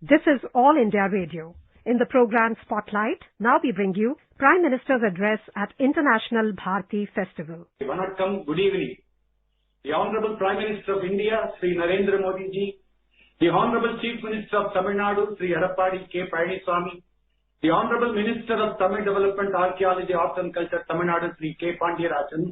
This is All India Radio. In the program Spotlight, now we bring you Prime Minister's address at International Bharathi Festival. Vanakkam, good evening. The Honorable Prime Minister of India, Sri Narendra Modi ji, the Honorable Chief Minister of Tamil Nadu, Sri Edappadi K. Palaniswamy, the Honorable Minister of Tamil Development, Archaeology, Arts and Culture, Tamil Nadu, Sri K. Pandiyarajan,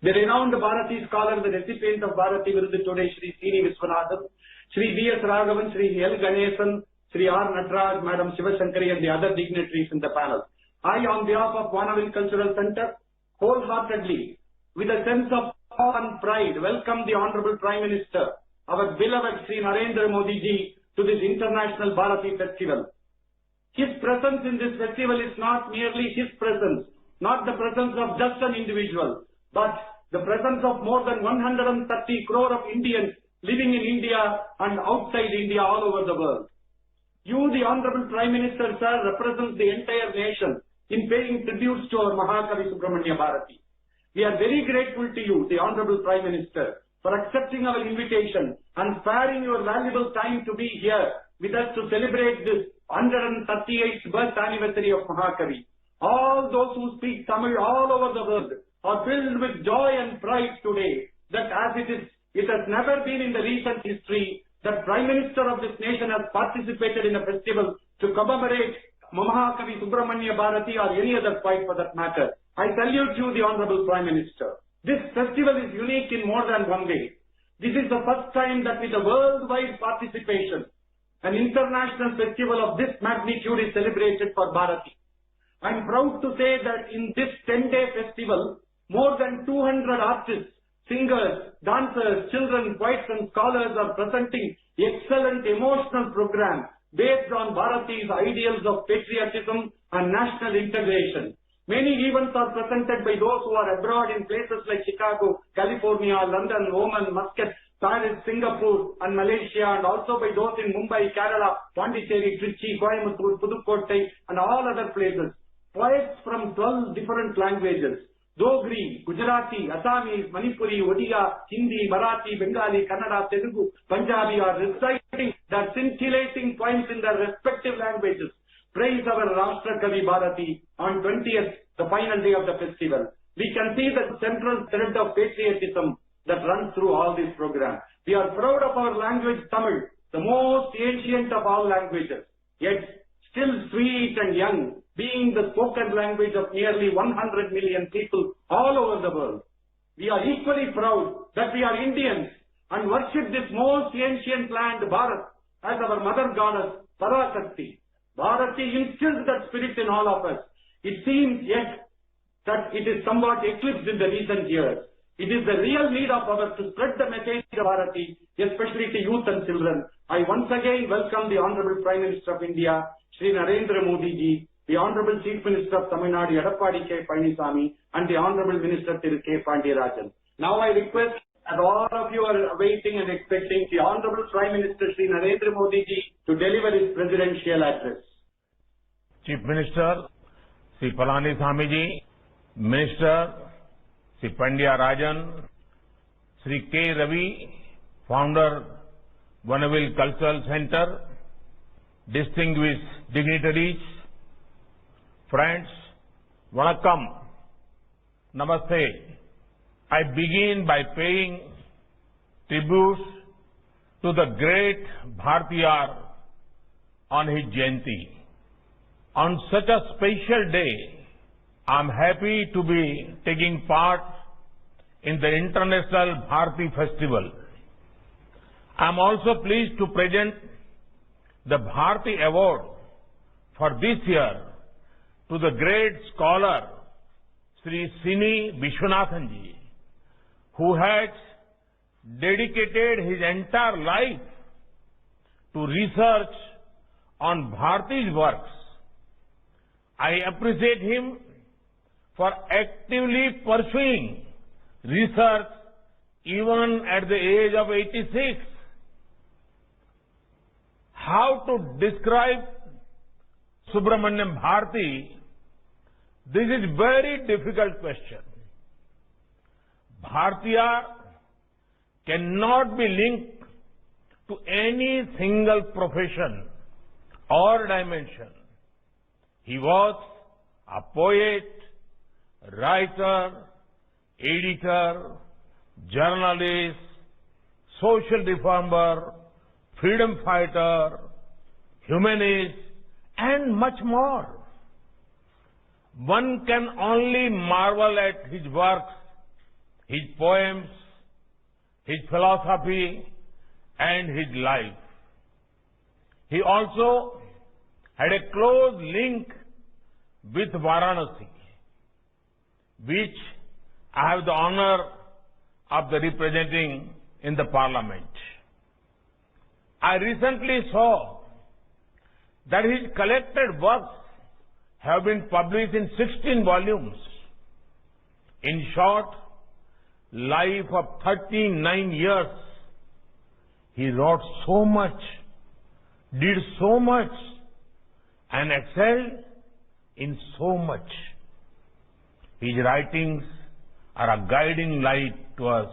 the renowned Bharathi scholar, the recipient of Bharathi Virudhu today, Sri C. Viswanathan, Sri V. S. Raghavan, Sri L. Ganesan, Sri R. Nataraj, Madam Shivashankari and the other dignitaries in the panel. I, on behalf of Vanavil Cultural Center, wholeheartedly, with a sense of awe and pride, welcome the Honorable Prime Minister, our beloved Sri Narendra Modi ji, to this International Bharathi Festival. His presence in this festival is not merely his presence, not the presence of just an individual, but the presence of more than 130 crore of Indians living in India and outside India all over the world. You, the Honorable Prime Minister, sir, represents the entire nation in paying tributes to our Mahakavi Subramanya Bharathi. We are very grateful to you, the Honorable Prime Minister, for accepting our invitation and sparing your valuable time to be here with us to celebrate this 138th birth anniversary of Mahakavi. All those who speak Tamil all over the world are filled with joy and pride today that as it has never been in the recent history that Prime Minister of this nation has participated in a festival to commemorate Mahakavi Subramanya Bharathi or any other poet for that matter. I salute you, the Honorable Prime Minister. This festival is unique in more than one way. This is the first time that with a worldwide participation, an international festival of this magnitude is celebrated for Bharathi. I am proud to say that in this 10-day festival, more than 200 artists, singers, dancers, children, poets and scholars are presenting excellent emotional program based on Bharati's ideals of patriotism and national integration. Many events are presented by those who are abroad in places like Chicago, California, London, Oman, Muscat, Paris, Singapore and Malaysia, and also by those in Mumbai, Kerala, Pondicherry, Trichy, Coimbatore, Pudukkottai and all other places. Poets from 12 different languages, Dogri, Gujarati, Assamese, Manipuri, Odia, Hindi, Marathi, Bengali, Kannada, Telugu, Punjabi are reciting their scintillating poems in their respective languages. Praise our Rashtra Kavi Bharati on 20th, the final day of the festival. We can see the central thread of patriotism that runs through all this program. We are proud of our language Tamil, the most ancient of all languages, yet still sweet and young, being the spoken language of nearly 100 million people all over the world. We are equally proud that we are Indians and worship this most ancient land, Bharat, as our mother goddess, Parashakti. Bharati instills that spirit in all of us. It seems yet that it is somewhat eclipsed in the recent years. It is the real need of ours to spread the message of Bharati, especially to youth and children. I once again welcome the Honorable Prime Minister of India, Sri Narendra Modi ji, the Honorable Chief Minister of Tamil Nadu, Edappadi K. Palaniswamy, and the Honorable Minister Thiru K. Pandiyarajan. Now I request, as all of you are awaiting and expecting, the Honorable Prime Minister Sri Narendra Modi ji to deliver his presidential address. Chief Minister Sri Palaniswamy ji, Minister Sri Pandiyarajan, Sri K. Ravi, Founder, Vanavil Cultural Center, distinguished dignitaries, friends, Vanakkam, Namaste. I begin by paying tributes to the great Bharatiyar on his Jayanti. On such a special day, I am happy to be taking part in the International Bharathi Festival. I am also pleased to present the Bharati Award for this year to the great scholar Sri C. Viswanathan ji, who has dedicated his entire life to research on Bharati's works. I appreciate him for actively pursuing research even at the age of 86. How to describe Subramanyam Bharati? This is very difficult question. Bharatiya cannot be linked to any single profession or dimension. He was a poet, writer, editor, journalist, social reformer, freedom fighter, humanist, and much more. One can only marvel at his works, his poems, his philosophy, and his life. He also had a close link with Varanasi, which I have the honor of representing in the parliament. I recently saw that his collected works have been published in 16 volumes. In short, life of 39 years, he wrote so much, did so much, and excelled in so much. His writings are a guiding light to us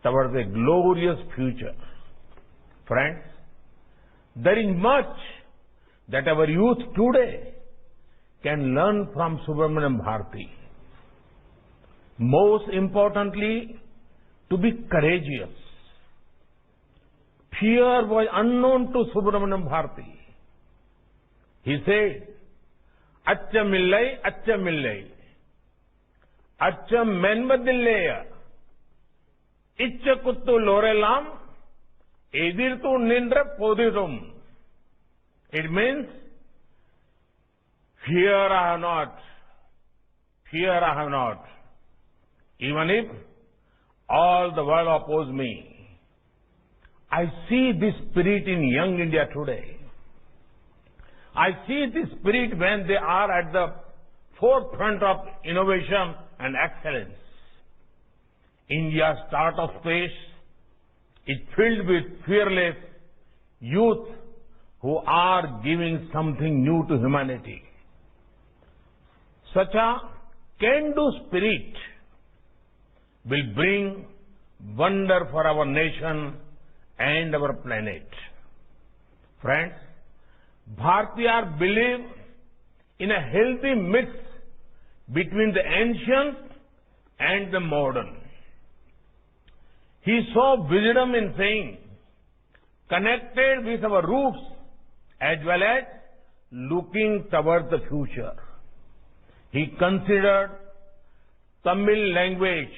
towards a glorious future. Friends, there is much that our youth today can learn from Subramaniam Bharati. Most importantly, to be courageous. Fear was unknown to Subramaniam Bharati. He said, Accha millai, accha millai. Accha menmadilleya. Iccha kuttu lorelam. Edirtu nindra poditum. It means, fear I have not. Fear I have not. Even if all the world oppose me. I see this spirit in young India today. I see this spirit when they are at the forefront of innovation and excellence. India's startup space is filled with fearless youth who are giving something new to humanity. Such a can-do spirit will bring wonder for our nation and our planet. Friends, Bharatiyar believe in a healthy mix between the ancient and the modern. He saw wisdom in saying, connected with our roots as well as looking towards the future. He considered Tamil language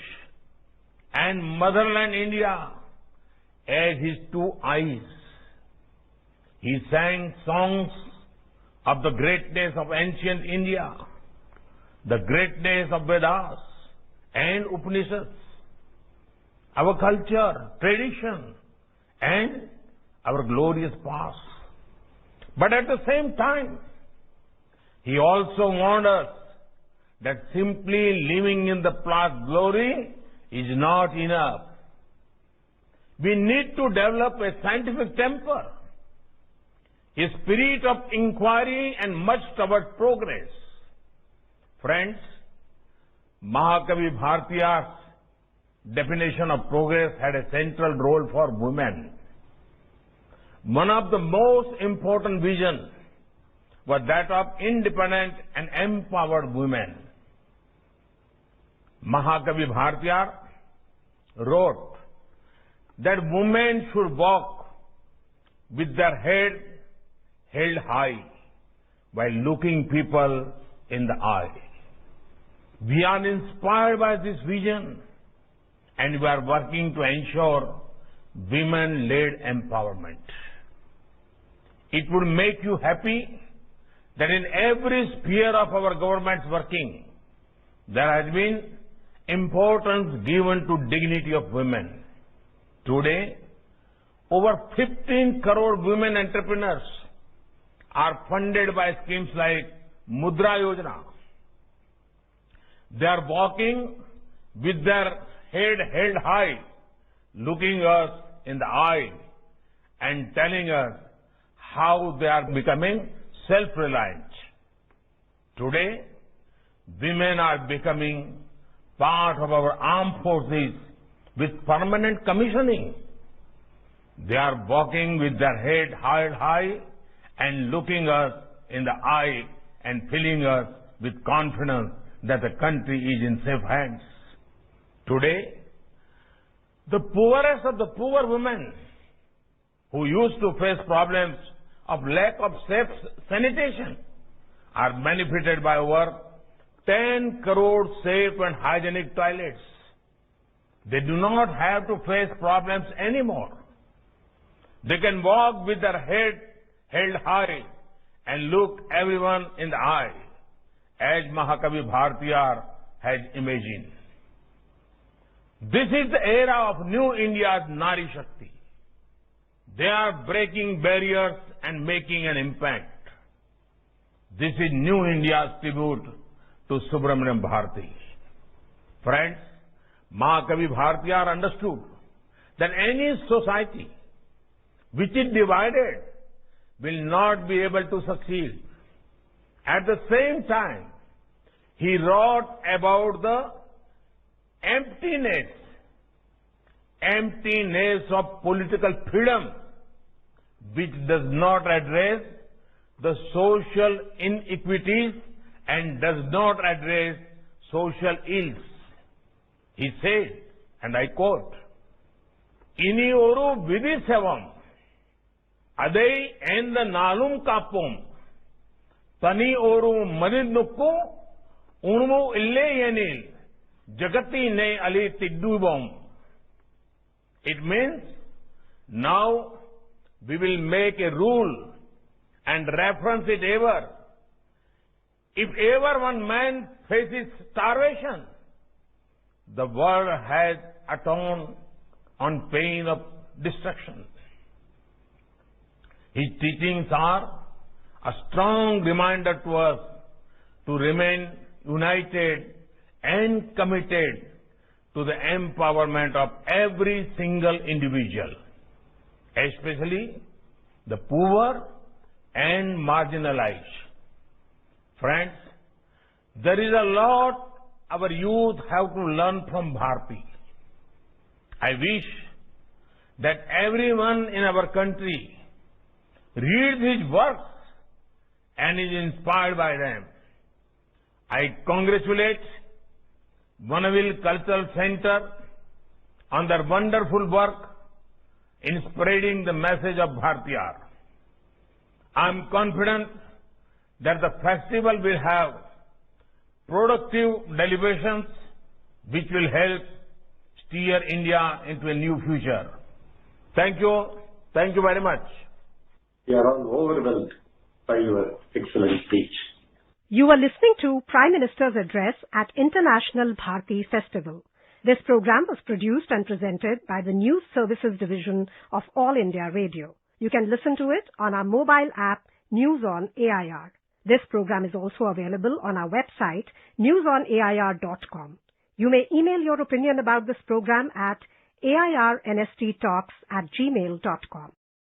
and motherland India as his two eyes. He sang songs of the greatness of ancient India, the greatness of Vedas and Upanishads, our culture, tradition, and our glorious past. But at the same time, he also warned us that simply living in the past glory is not enough. We need to develop a scientific temper, a spirit of inquiry, and much towards progress. Friends, Mahakavi Bharatiyar's definition of progress had a central role for women. One of the most important visions was that of independent and empowered women. Mahakavi Bharatiyar wrote that women should walk with their head held high while looking people in the eye. We are inspired by this vision and we are working to ensure women-led empowerment. It would make you happy that in every sphere of our government's working, there has been importance given to dignity of women. Today, over 15 crore women entrepreneurs are funded by schemes like Mudra Yojana. They are walking with their head held high, looking us in the eye and telling us how they are becoming self-reliant. Today, women are becoming part of our armed forces with permanent commissioning. They are walking with their head held high and looking us in the eye and filling us with confidence that the country is in safe hands. Today, the poorest of the poor women who used to face problems of lack of safe sanitation are benefited by over 10 crore safe and hygienic toilets. They do not have to face problems anymore. They can walk with their head held high and look everyone in the eye, as Mahakavi Bhartiyar has imagined. This is the era of New India's Nari Shakti. They are breaking barriers and making an impact. This is New India's tribute to Subramaniam Bharati. Friends, Mahakavi Bhartiyar understood that any society which is divided will not be able to succeed. At the same time, he wrote about the emptiness of political freedom, which does not address the social inequities and does not address social ills. He said, and I quote, "Ini oru vidisevam, adei enda nalum kapum, tani oru manidnukku, unmu ille yenil, jagati ne ali tiddubam." It means now we will make a rule and reference it ever. If ever one man faces starvation, the world has atoned on pain of destruction. His teachings are a strong reminder to us to remain united and committed to the empowerment of every single individual, especially the poor and marginalized. Friends, there is a lot our youth have to learn from Bharati. I wish that everyone in our country reads his works and is inspired by them. I congratulate Vanaville Cultural Center on their wonderful work in spreading the message of Bhartiyar. I am confident that the festival will have productive deliberations which will help steer India into a new future. Thank you. Thank you very much. We are all overwhelmed by your excellent speech. You are listening to Prime Minister's address at International Bharati Festival. This program was produced and presented by the News Services Division of All India Radio. You can listen to it on our mobile app News on AIR. This program is also available on our website newsonair.com. You may email your opinion about this program at airnsttalks@gmail.com.